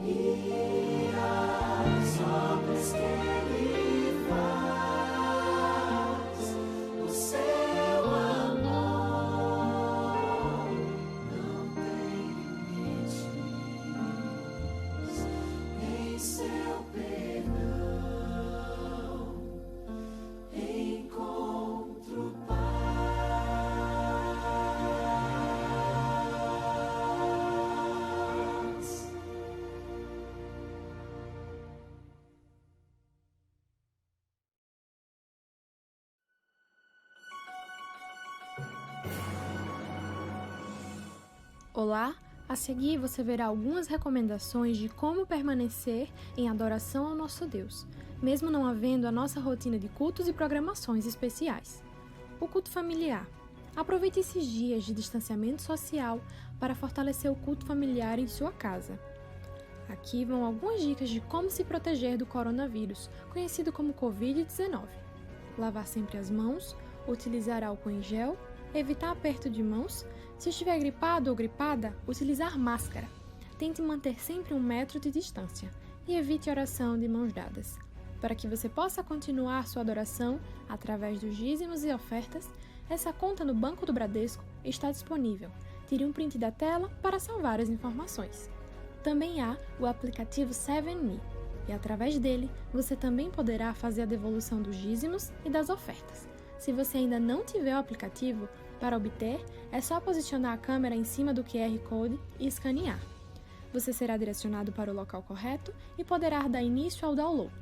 e as obras que Ele faz, o seu amor não tem limites, em seu perdão encontro paz. Olá, a seguir você verá algumas recomendações de como permanecer em adoração ao nosso Deus, mesmo não havendo a nossa rotina de cultos e programações especiais. O culto familiar. Aproveite esses dias de distanciamento social para fortalecer o culto familiar em sua casa. Aqui vão algumas dicas de como se proteger do coronavírus, conhecido como Covid-19. Lavar sempre as mãos, utilizar álcool em gel, evitar aperto de mãos. Se estiver gripado ou gripada, utilizar máscara. Tente manter sempre 1 metro de distância e evite oração de mãos dadas. Para que você possa continuar sua adoração através dos dízimos e ofertas, essa conta no Banco do Bradesco está disponível. Tire um print da tela para salvar as informações. Também há o aplicativo 7Me e através dele você também poderá fazer a devolução dos dízimos e das ofertas. Se você ainda não tiver o aplicativo, para obter, é só posicionar a câmera em cima do QR Code e escanear. Você será direcionado para o local correto e poderá dar início ao download.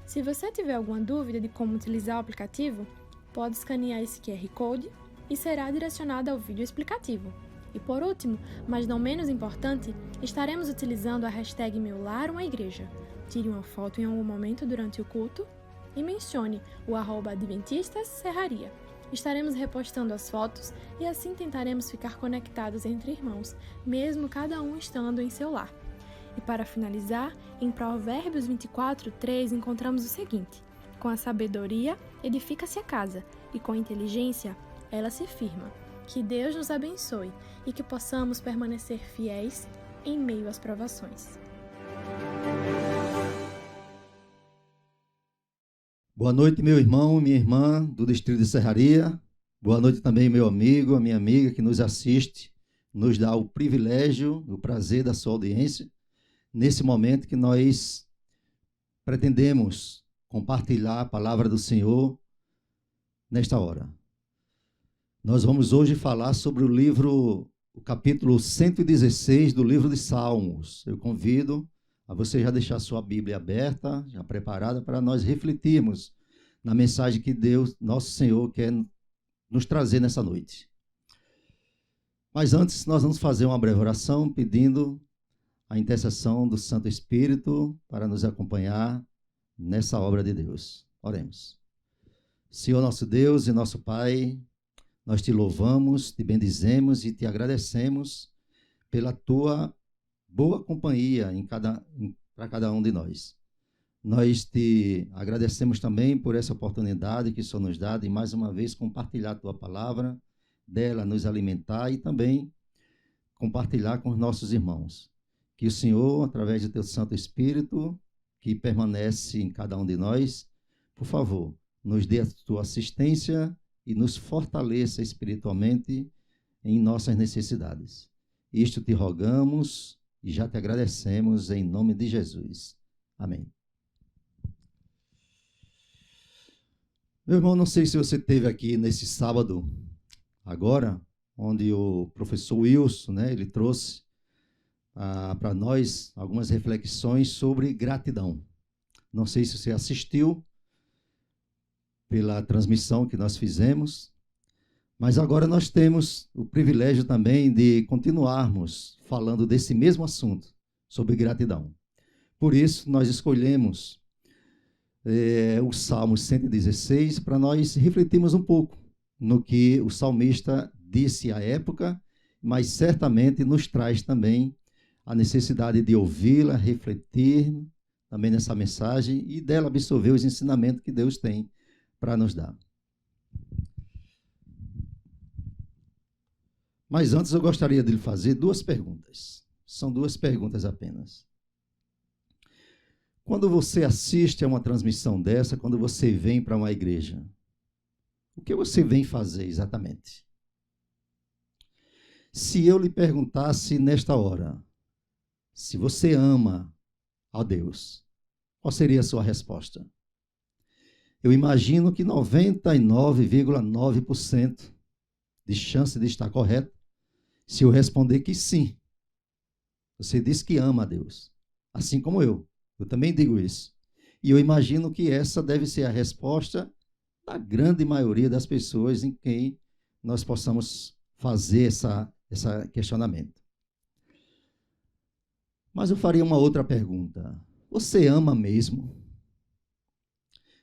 Se você tiver alguma dúvida de como utilizar o aplicativo, pode escanear esse QR Code e será direcionado ao vídeo explicativo. E por último, mas não menos importante, estaremos utilizando a hashtag #MeuLarUmaIgreja. Tire uma foto em algum momento durante o culto e mencione o @AdventistasSerraria. Estaremos repostando as fotos e assim tentaremos ficar conectados entre irmãos, mesmo cada um estando em seu lar. E para finalizar, em Provérbios 24:3 encontramos o seguinte: com a sabedoria edifica-se a casa, e com a inteligência ela se firma. Que Deus nos abençoe e que possamos permanecer fiéis em meio às provações. Boa noite, meu irmão e minha irmã do Distrito de Serraria. Boa noite também, meu amigo, a minha amiga que nos assiste, nos dá o privilégio, o prazer da sua audiência, nesse momento que nós pretendemos compartilhar a palavra do Senhor nesta hora. Nós vamos hoje falar sobre o capítulo 116 do livro de Salmos. Eu convido a você já deixar sua Bíblia aberta, já preparada, para nós refletirmos na mensagem que Deus, nosso Senhor, quer nos trazer nessa noite. Mas antes, nós vamos fazer uma breve oração pedindo a intercessão do Santo Espírito para nos acompanhar nessa obra de Deus. Oremos. Senhor nosso Deus e nosso Pai, nós te louvamos, te bendizemos e te agradecemos pela tua boa companhia para cada um de nós. Nós te agradecemos também por essa oportunidade que o Senhor nos dá de mais uma vez compartilhar a tua palavra, dela nos alimentar e também compartilhar com os nossos irmãos. Que o Senhor, através do teu Santo Espírito, que permanece em cada um de nós, por favor, nos dê a tua assistência e nos fortaleça espiritualmente em nossas necessidades. Isto te rogamos e já te agradecemos em nome de Jesus. Amém. Meu irmão, não sei se você esteve aqui nesse sábado, agora, onde o professor Wilson, ele trouxe para nós algumas reflexões sobre gratidão. Não sei se você assistiu pela transmissão que nós fizemos, mas agora nós temos o privilégio também de continuarmos falando desse mesmo assunto, sobre gratidão. Por isso, nós escolhemos o Salmo 116 para nós refletirmos um pouco no que o salmista disse à época, mas certamente nos traz também a necessidade de ouvi-la, refletir também nessa mensagem e dela absorver os ensinamentos que Deus tem para nos dar. Mas antes eu gostaria de lhe fazer 2 perguntas. São 2 perguntas apenas. Quando você assiste a uma transmissão dessa, quando você vem para uma igreja, o que você vem fazer exatamente? Se eu lhe perguntasse nesta hora, se você ama a Deus, qual seria a sua resposta? Eu imagino que 99,9% de chance de estar correto se eu responder que sim. Você diz que ama a Deus, assim como eu. Eu também digo isso. E eu imagino que essa deve ser a resposta da grande maioria das pessoas em quem nós possamos fazer esse questionamento. Mas eu faria uma outra pergunta. Você ama mesmo?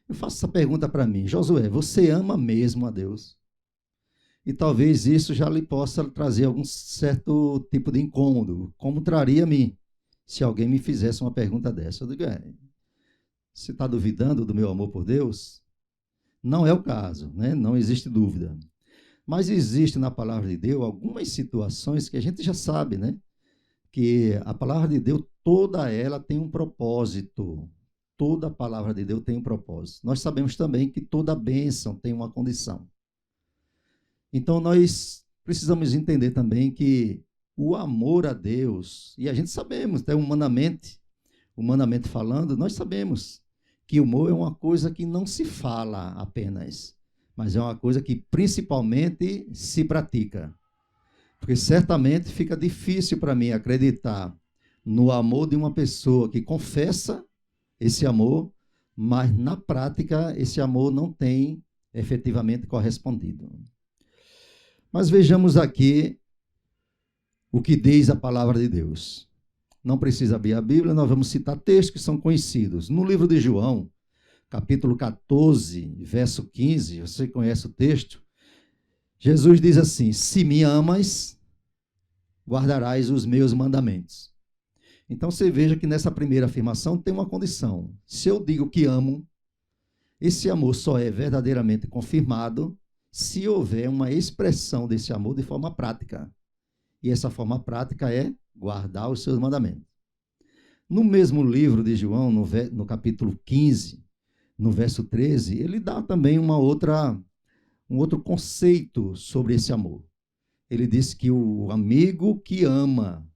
Eu faço essa pergunta para mim. Josué, você ama mesmo a Deus? E talvez isso já lhe possa trazer algum certo tipo de incômodo, como traria a mim, se alguém me fizesse uma pergunta dessa. Eu digo, você está duvidando do meu amor por Deus? Não é o caso, né? Não existe dúvida. Mas existe na palavra de Deus algumas situações que a gente já sabe, né? Que a palavra de Deus, toda ela tem um propósito. Toda a palavra de Deus tem um propósito. Nós sabemos também que toda bênção tem uma condição. Então, nós precisamos entender também que o amor a Deus, e a gente sabemos, até humanamente falando, nós sabemos que o amor é uma coisa que não se fala apenas, mas é uma coisa que principalmente se pratica. Porque certamente fica difícil para mim acreditar no amor de uma pessoa que confessa esse amor, mas na prática esse amor não tem efetivamente correspondido. Mas vejamos aqui o que diz a palavra de Deus. Não precisa abrir a Bíblia, nós vamos citar textos que são conhecidos. No livro de João, capítulo 14, verso 15, você conhece o texto? Jesus diz assim: se me amas, guardarás os meus mandamentos. Então você veja que nessa primeira afirmação tem uma condição. Se eu digo que amo, esse amor só é verdadeiramente confirmado se houver uma expressão desse amor de forma prática. E essa forma prática é guardar os seus mandamentos. No mesmo livro de João, no capítulo 15, no verso 13, ele dá também um outro conceito sobre esse amor. Ele diz que o amigo que ama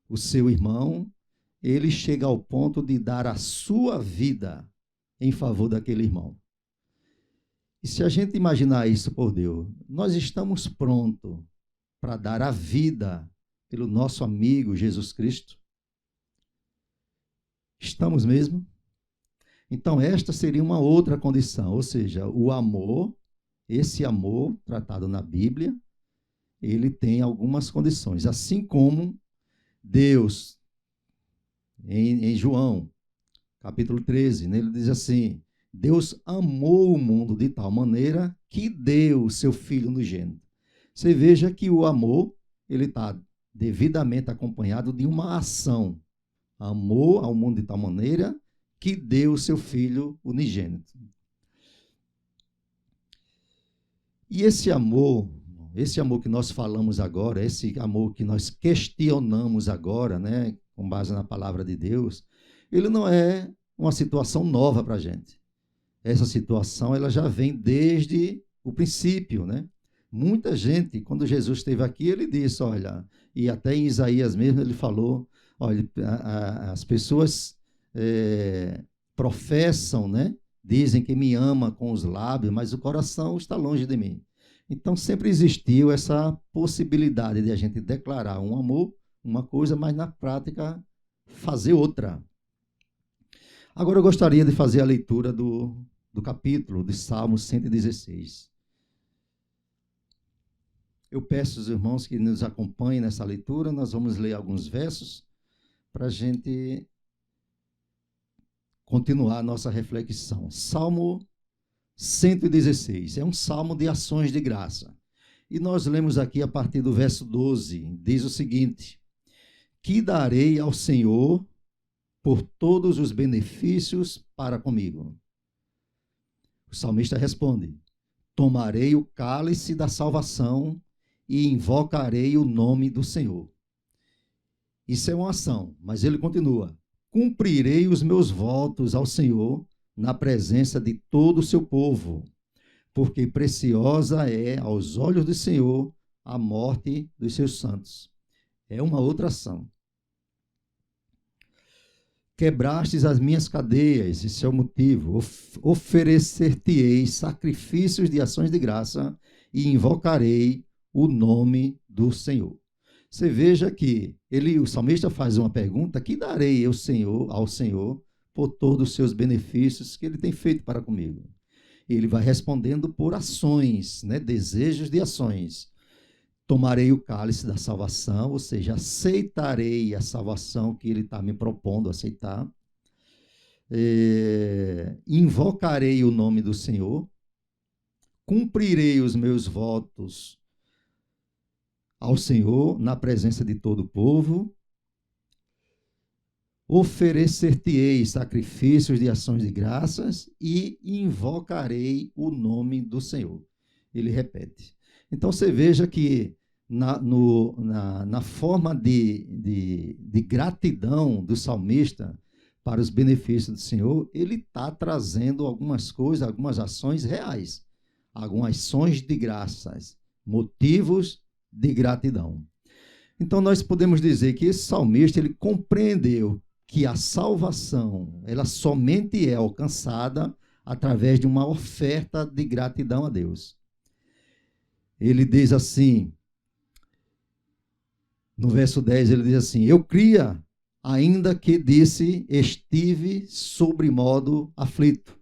o seu irmão, ele chega ao ponto de dar a sua vida em favor daquele irmão. E se a gente imaginar isso por Deus, nós estamos prontos para dar a vida pelo nosso amigo Jesus Cristo? Estamos mesmo? Então, esta seria uma outra condição, ou seja, o amor, esse amor tratado na Bíblia, ele tem algumas condições. Assim como Deus, em João, capítulo 13, ele diz assim: Deus amou o mundo de tal maneira que deu o seu Filho unigênito. Você veja que o amor, ele está devidamente acompanhado de uma ação. Amou ao mundo de tal maneira que deu o seu Filho unigênito. E esse amor que nós falamos agora, esse amor que nós questionamos agora, né, com base na palavra de Deus, ele não é uma situação nova para a gente. Essa situação ela já vem desde o princípio, né? Muita gente, quando Jesus esteve aqui, ele disse, olha, e até em Isaías mesmo ele falou, olha, as pessoas professam, né? Dizem que me ama com os lábios, mas o coração está longe de mim. Então sempre existiu essa possibilidade de a gente declarar um amor, uma coisa, mas na prática fazer outra. Agora eu gostaria de fazer a leitura do capítulo de Salmo 116. Eu peço aos irmãos que nos acompanhem nessa leitura, nós vamos ler alguns versos para a gente continuar a nossa reflexão. Salmo 116, é um salmo de ações de graça. E nós lemos aqui a partir do verso 12, diz o seguinte: que darei ao Senhor por todos os benefícios para comigo? O salmista responde: tomarei o cálice da salvação e invocarei o nome do Senhor. Isso é uma ação, mas ele continua: cumprirei os meus votos ao Senhor na presença de todo o seu povo, porque preciosa é aos olhos do Senhor a morte dos seus santos. É uma outra ação. Quebrastes as minhas cadeias, esse é o motivo. Oferecer-te-ei sacrifícios de ações de graça e invocarei o nome do Senhor. Você veja que o salmista faz uma pergunta: que darei eu, Senhor, ao Senhor por todos os seus benefícios que ele tem feito para comigo? Ele vai respondendo por ações, né? Desejos de ações. Tomarei o cálice da salvação, ou seja, aceitarei a salvação que ele está me propondo aceitar. Invocarei o nome do Senhor, cumprirei os meus votos ao Senhor na presença de todo o povo, oferecer-te-ei sacrifícios de ações de graças e invocarei o nome do Senhor. Ele repete. Então você veja que na forma de gratidão do salmista para os benefícios do Senhor, ele está trazendo algumas coisas, algumas ações reais, algumas ações de graças, motivos de gratidão. Então nós podemos dizer que esse salmista ele compreendeu que a salvação ela somente é alcançada através de uma oferta de gratidão a Deus. Ele diz assim, no verso 10, ele diz assim: eu cria, ainda que disse, estive sobremodo aflito.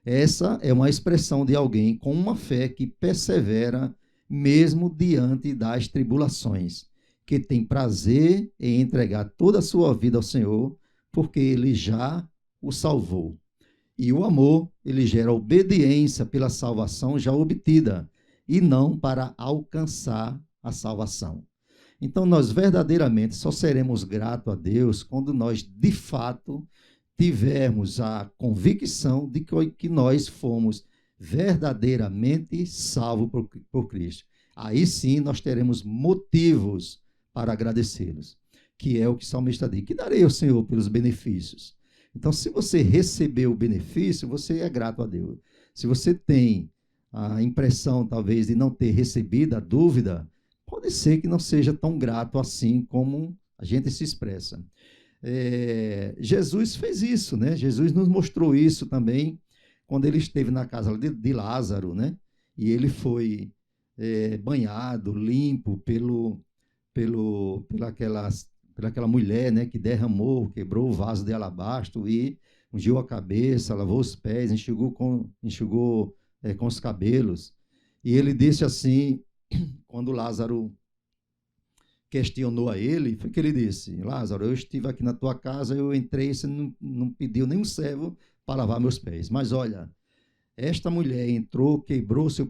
Essa é uma expressão de alguém com uma fé que persevera mesmo diante das tribulações, que tem prazer em entregar toda a sua vida ao Senhor, porque ele já o salvou. E o amor, ele gera obediência pela salvação já obtida, e não para alcançar a salvação. Então, nós verdadeiramente só seremos gratos a Deus quando nós, de fato, tivermos a convicção de que nós fomos verdadeiramente salvos por Cristo. Aí sim nós teremos motivos para agradecê-los, que é o que o salmista diz: que darei ao Senhor pelos benefícios. Então, se você recebeu o benefício, você é grato a Deus. Se você tem a impressão, talvez, de não ter recebido, a dúvida, pode ser que não seja tão grato assim como a gente se expressa. Jesus fez isso, né? Jesus nos mostrou isso também quando ele esteve na casa de Lázaro, né? E ele foi banhado, limpo pelaquela mulher, né? Que derramou, quebrou o vaso de alabastro e ungiu a cabeça, lavou os pés, enxugou com os cabelos. E ele disse assim, quando Lázaro questionou a ele, foi que ele disse: Lázaro, eu estive aqui na tua casa, eu entrei, você não pediu nenhum servo para lavar meus pés. Mas olha, esta mulher entrou, quebrou seu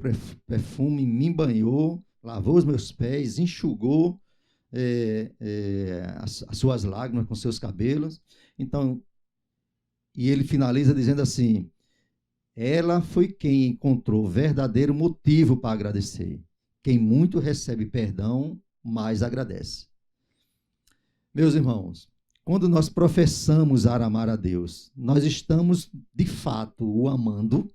perfume, me banhou, lavou os meus pés, enxugou as suas lágrimas com seus cabelos. Então, e ele finaliza dizendo assim: ela foi quem encontrou verdadeiro motivo para agradecer. Quem muito recebe perdão, mais agradece. Meus irmãos, quando nós professamos amar a Deus, nós estamos, de fato, o amando,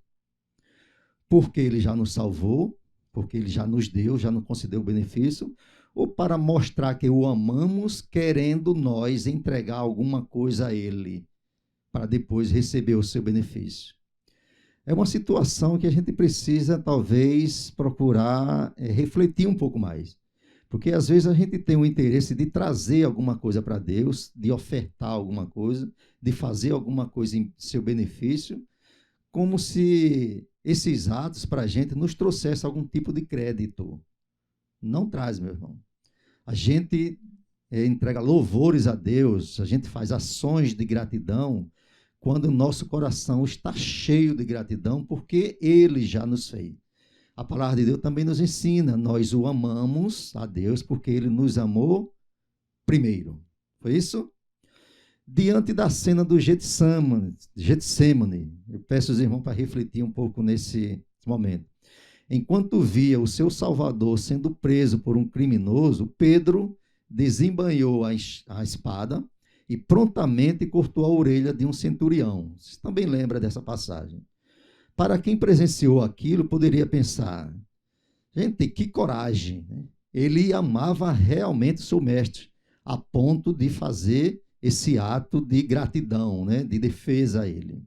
porque Ele já nos salvou, porque Ele já nos deu, já nos concedeu o benefício, ou para mostrar que o amamos, querendo nós entregar alguma coisa a Ele, para depois receber o seu benefício. É uma situação que a gente precisa, talvez, procurar refletir um pouco mais. Porque, às vezes, a gente tem o interesse de trazer alguma coisa para Deus, de ofertar alguma coisa, de fazer alguma coisa em seu benefício, como se esses atos para a gente nos trouxessem algum tipo de crédito. Não traz, meu irmão. A gente entrega louvores a Deus, a gente faz ações de gratidão, quando o nosso coração está cheio de gratidão, porque Ele já nos fez. A palavra de Deus também nos ensina, nós o amamos a Deus, porque Ele nos amou primeiro. Foi isso? Diante da cena do Getsemane, eu peço aos irmãos para refletir um pouco nesse momento. Enquanto via o seu Salvador sendo preso por um criminoso, Pedro desembainhou a espada e prontamente cortou a orelha de um centurião. Você também lembra dessa passagem? Para quem presenciou aquilo, poderia pensar, gente, que coragem, né? Ele amava realmente seu mestre, a ponto de fazer esse ato de gratidão, né? De defesa a ele.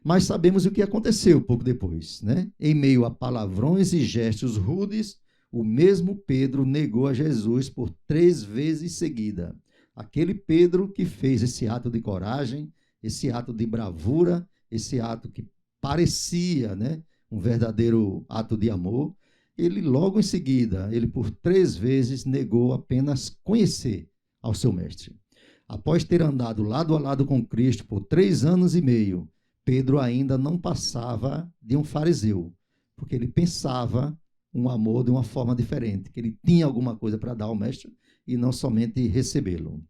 Mas sabemos o que aconteceu pouco depois, né? Em meio a palavrões e gestos rudes, o mesmo Pedro negou a Jesus por 3 vezes seguida. Aquele Pedro que fez esse ato de coragem, esse ato de bravura, esse ato que parecia, né, um verdadeiro ato de amor, ele logo em seguida, ele por 3 vezes negou apenas conhecer ao seu mestre. Após ter andado lado a lado com Cristo por 3 anos e meio, Pedro ainda não passava de um fariseu, porque ele pensava um amor de uma forma diferente, que ele tinha alguma coisa para dar ao mestre e não somente recebê-lo.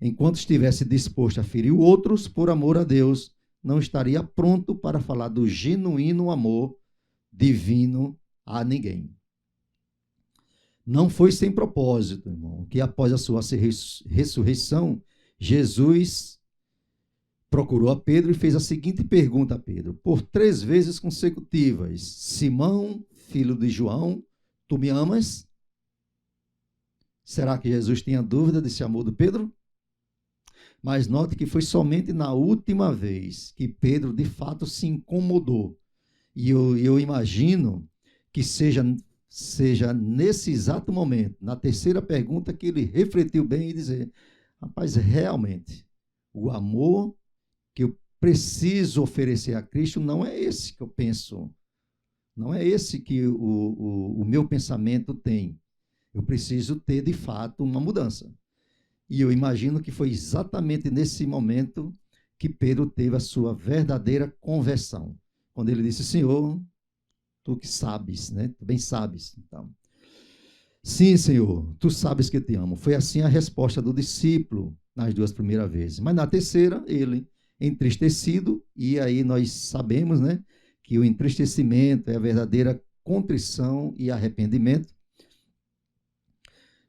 Enquanto estivesse disposto a ferir outros por amor a Deus, não estaria pronto para falar do genuíno amor divino a ninguém. Não foi sem propósito, irmão, que após a sua ressurreição, Jesus procurou a Pedro e fez a seguinte pergunta a Pedro, por 3 vezes consecutivas: Simão, filho de João, tu me amas? Será que Jesus tinha dúvida desse amor do Pedro? Mas note que foi somente na última vez que Pedro de fato se incomodou. E eu imagino que seja nesse exato momento, na terceira pergunta, que ele refletiu bem e dizer, rapaz, realmente, o amor que eu preciso oferecer a Cristo não é esse que eu penso, não é esse que o meu pensamento tem. Eu preciso ter, de fato, uma mudança. E eu imagino que foi exatamente nesse momento que Pedro teve a sua verdadeira conversão. Quando ele disse, Senhor, tu que sabes, né? Tu bem sabes. Então, sim, Senhor, tu sabes que te amo. Foi assim a resposta do discípulo nas 2 primeiras vezes. Mas na terceira, ele, entristecido, e aí nós sabemos, né, que o entristecimento é a verdadeira contrição e arrependimento,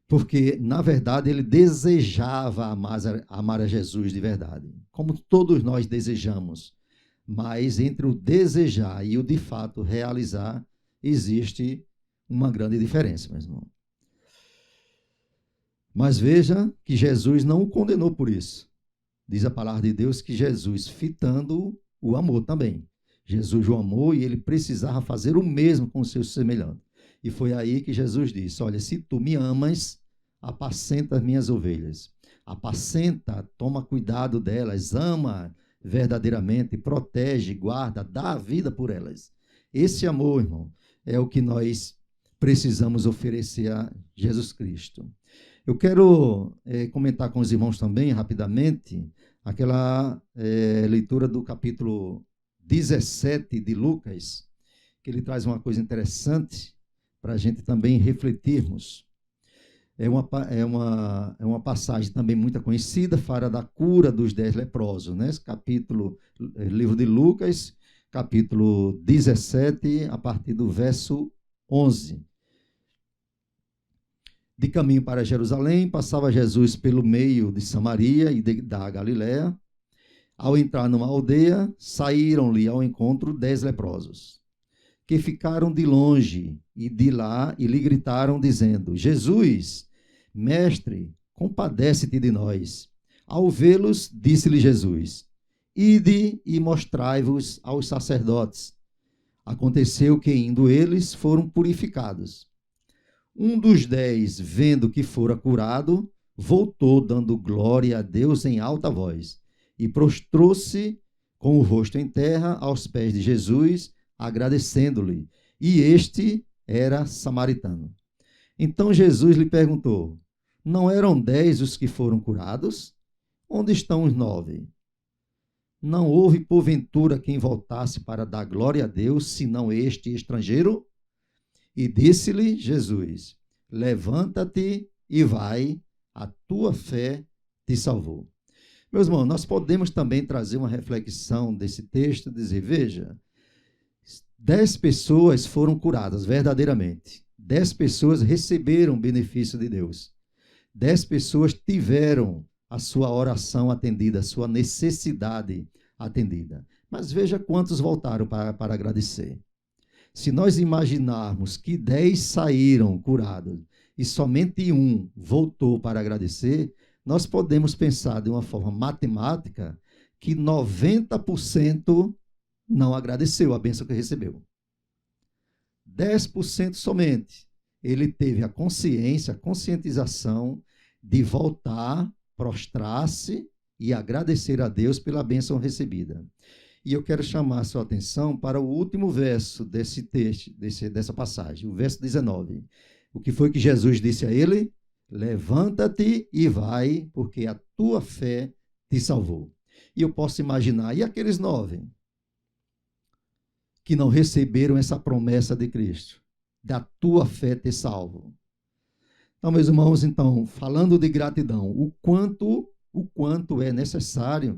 porque, na verdade, ele desejava amar a Jesus de verdade, como todos nós desejamos. Mas entre o desejar e o de fato realizar, existe uma grande diferença, meu irmão. Mas veja que Jesus não o condenou por isso. Diz a palavra de Deus que Jesus, fitando o amor também. Jesus o amou e ele precisava fazer o mesmo com os seus semelhantes. E foi aí que Jesus disse, olha, se tu me amas, apacenta as minhas ovelhas. Apacenta, toma cuidado delas, ama verdadeiramente, protege, guarda, dá a vida por elas. Esse amor, irmão, é o que nós precisamos oferecer a Jesus Cristo. Eu quero comentar com os irmãos também, rapidamente, aquela leitura do capítulo 17 de Lucas, que ele traz uma coisa interessante para a gente também refletirmos. É uma passagem também muito conhecida, fala da cura dos 10 leprosos, né? Esse capítulo, livro de Lucas, capítulo 17, a partir do verso 11. De caminho para Jerusalém, passava Jesus pelo meio de Samaria e da Galiléia. Ao entrar numa aldeia, saíram-lhe ao encontro 10 leprosos, que ficaram de longe e de lá e lhe gritaram, dizendo, Jesus, mestre, compadece-te de nós. Ao vê-los, disse-lhe Jesus, ide e mostrai-vos aos sacerdotes. Aconteceu que, indo eles, foram purificados. Um dos 10, vendo que fora curado, voltou, dando glória a Deus em alta voz, e prostrou-se com o rosto em terra aos pés de Jesus, agradecendo-lhe. E este era samaritano. Então Jesus lhe perguntou, não eram 10 os que foram curados? Onde estão os 9? Não houve, porventura, quem voltasse para dar glória a Deus, senão este estrangeiro? E disse-lhe Jesus, levanta-te e vai, a tua fé te salvou. Meus irmãos, nós podemos também trazer uma reflexão desse texto, dizer, veja, 10 pessoas foram curadas verdadeiramente. 10 pessoas receberam o benefício de Deus. 10 pessoas tiveram a sua oração atendida, a sua necessidade atendida. Mas veja quantos voltaram para agradecer. Se nós imaginarmos que 10 saíram curados e somente um voltou para agradecer, nós podemos pensar de uma forma matemática que 90% não agradeceu a bênção que recebeu. 10% somente. Ele teve a consciência, a conscientização de voltar, prostrar-se e agradecer a Deus pela bênção recebida. E eu quero chamar a sua atenção para o último verso desse texto, dessa passagem, o verso 19. O que foi que Jesus disse a ele? Levanta-te e vai, porque a tua fé te salvou. E eu posso imaginar, e aqueles 9 que não receberam essa promessa de Cristo, da tua fé ter salvo? Então, meus irmãos, falando de gratidão, o quanto é necessário,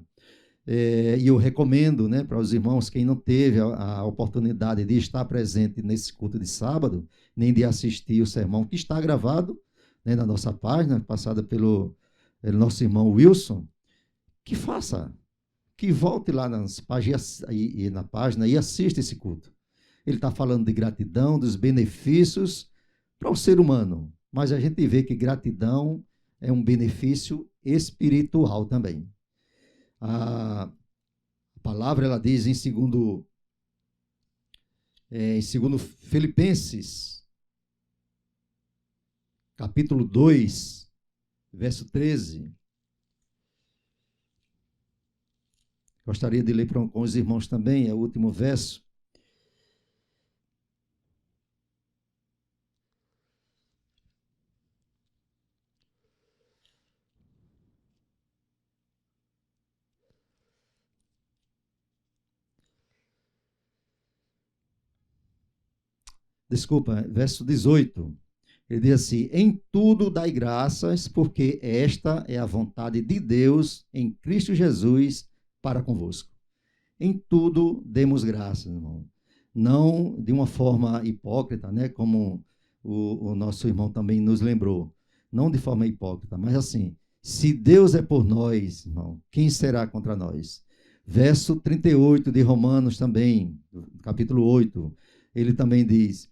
e eu recomendo, para os irmãos, quem não teve a oportunidade de estar presente nesse culto de sábado, nem de assistir o sermão que está gravado, na nossa página, passada pelo nosso irmão Wilson, que faça, que volte lá nas páginas, na página e assista esse culto. Ele está falando de gratidão, dos benefícios para o ser humano, mas a gente vê que gratidão é um benefício espiritual também. A palavra, ela diz em segundo Filipenses, capítulo 2, verso 13. Gostaria de ler com os irmãos também, é o último verso. Desculpa, verso 18. Ele diz assim: em tudo dai graças, porque esta é a vontade de Deus em Cristo Jesus para convosco. Em tudo demos graças, irmão. Não de uma forma hipócrita, como o nosso irmão também nos lembrou. Não de forma hipócrita, mas assim, se Deus é por nós, irmão, quem será contra nós? Verso 38 de Romanos também, capítulo 8, ele também diz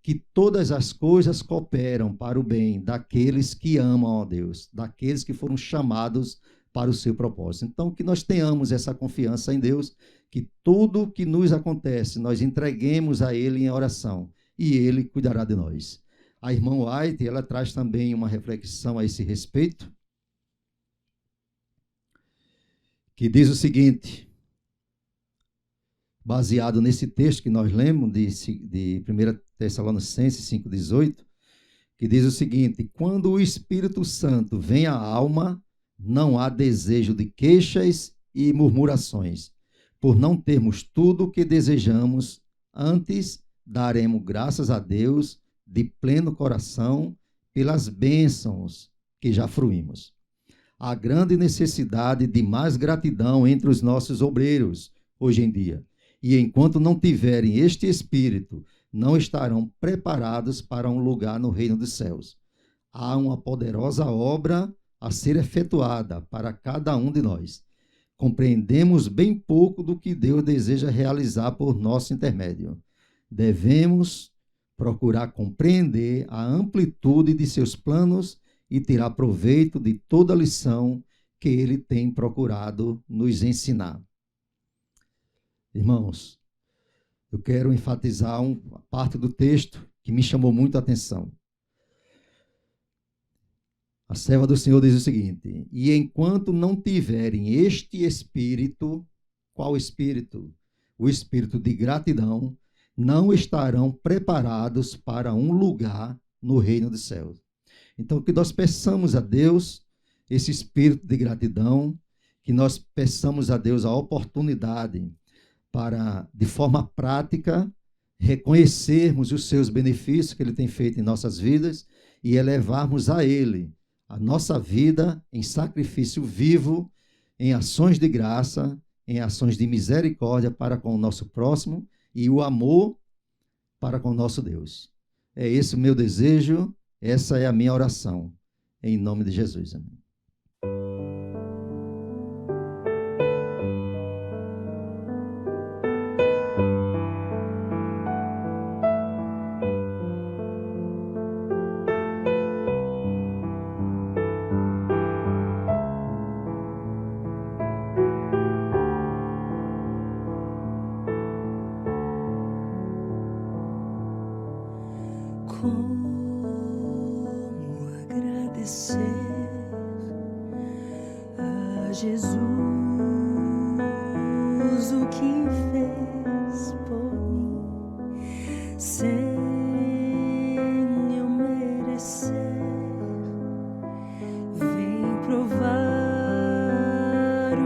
que todas as coisas cooperam para o bem daqueles que amam a Deus, daqueles que foram chamados para o seu propósito. Então, que nós tenhamos essa confiança em Deus, que tudo que nos acontece, nós entreguemos a Ele em oração, e Ele cuidará de nós. A irmã White, ela traz também uma reflexão a esse respeito, que diz o seguinte, baseado nesse texto que nós lemos, de 1 Tessalonicenses 5,18, que diz o seguinte: quando o Espírito Santo vem à alma, não há desejo de queixas e murmurações, por não termos tudo o que desejamos, antes daremos graças a Deus de pleno coração pelas bênçãos que já fruímos. Há grande necessidade de mais gratidão entre os nossos obreiros hoje em dia, e enquanto não tiverem este espírito, não estarão preparados para um lugar no reino dos céus. Há uma poderosa obra a ser efetuada para cada um de nós. Compreendemos bem pouco do que Deus deseja realizar por nosso intermédio. Devemos procurar compreender a amplitude de seus planos e tirar proveito de toda a lição que Ele tem procurado nos ensinar. Irmãos, eu quero enfatizar uma parte do texto que me chamou muito a atenção. A serva do Senhor diz o seguinte: e enquanto não tiverem este espírito, qual espírito? O espírito de gratidão, não estarão preparados para um lugar no reino dos céus. Então, que nós peçamos a Deus esse espírito de gratidão, que nós peçamos a Deus a oportunidade para, de forma prática, reconhecermos os seus benefícios que Ele tem feito em nossas vidas e elevarmos a Ele a nossa vida em sacrifício vivo, em ações de graça, em ações de misericórdia para com o nosso próximo e o amor para com o nosso Deus. É esse o meu desejo, essa é a minha oração. Em nome de Jesus. Amém.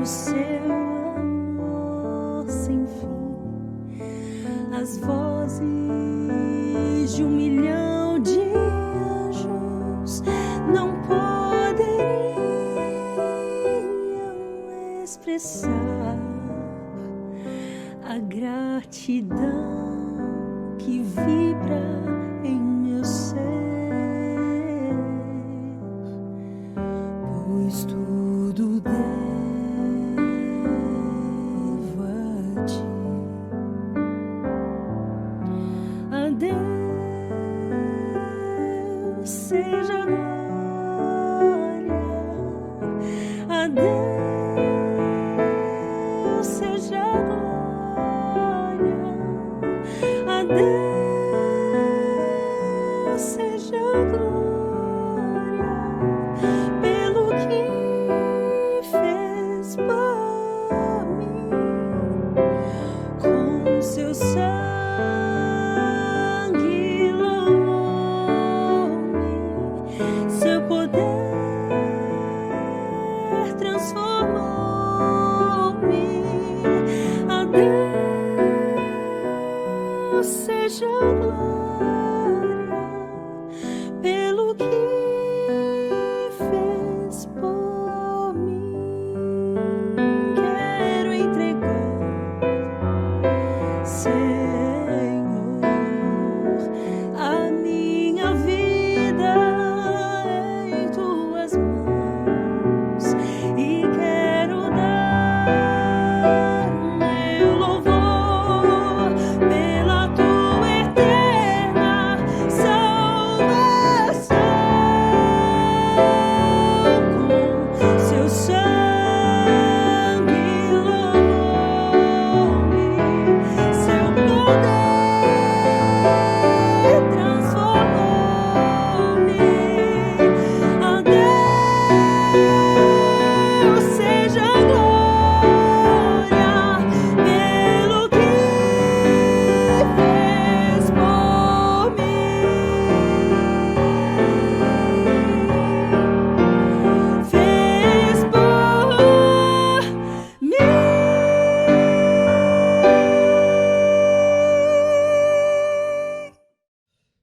o seu amor sem fim. As vozes de 1 milhão de anjos não poderiam expressar a gratidão que vibra em meu ser, pois tudo devo a ti. A Deus seja a glória, a Deus seja a glória, a Deus seja a glória, pelo que fez por mim, com seu sangue lavou-me, seu poder transformou-me. A Deus seja a glória, pelo que fez por mim. Quero entregar, Senhor, a minha vida em tuas mãos, e quero dar meu louvor pela tua eterna salvação. Com seu sangue lavou-me, seu poder transformou-me. A Deus seja a glória, pelo que fez por mim. Fez por mim.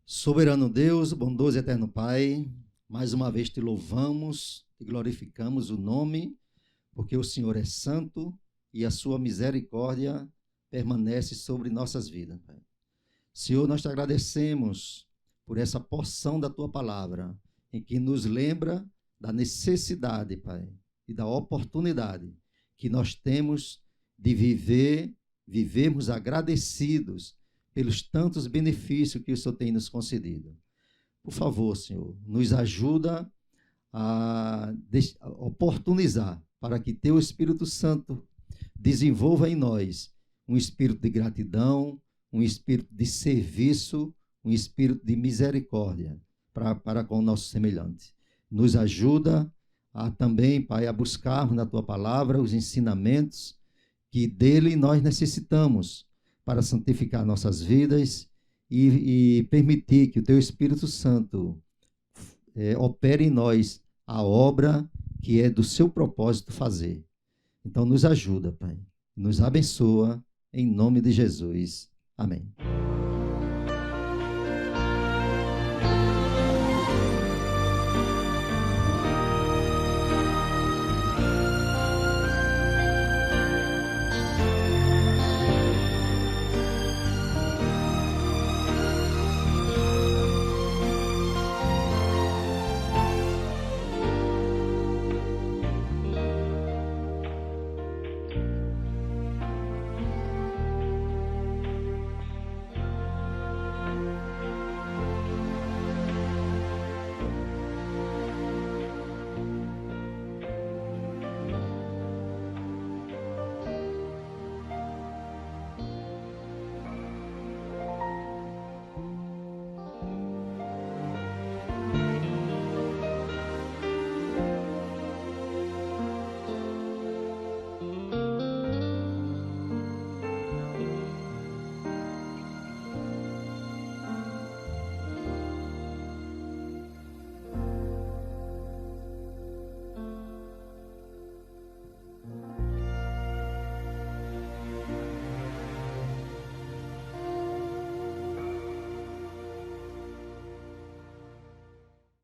Soberano Deus, bondoso e eterno Pai, mais uma vez te louvamos e glorificamos o nome, porque o Senhor é santo e a sua misericórdia permanece sobre nossas vidas, Pai. Senhor, nós te agradecemos por essa porção da tua palavra, em que nos lembra da necessidade, Pai, e da oportunidade que nós temos de vivermos agradecidos pelos tantos benefícios que o Senhor tem nos concedido. Por favor, Senhor, nos ajuda a oportunizar para que teu Espírito Santo desenvolva em nós um espírito de gratidão, um espírito de serviço, um espírito de misericórdia para com o nosso semelhante. Nos ajuda também, Pai, a buscarmos na tua palavra os ensinamentos que dele nós necessitamos para santificar nossas vidas e permitir que o teu Espírito Santo opere em nós a obra que é do seu propósito fazer. Então nos ajuda, Pai, nos abençoa, em nome de Jesus. Amém.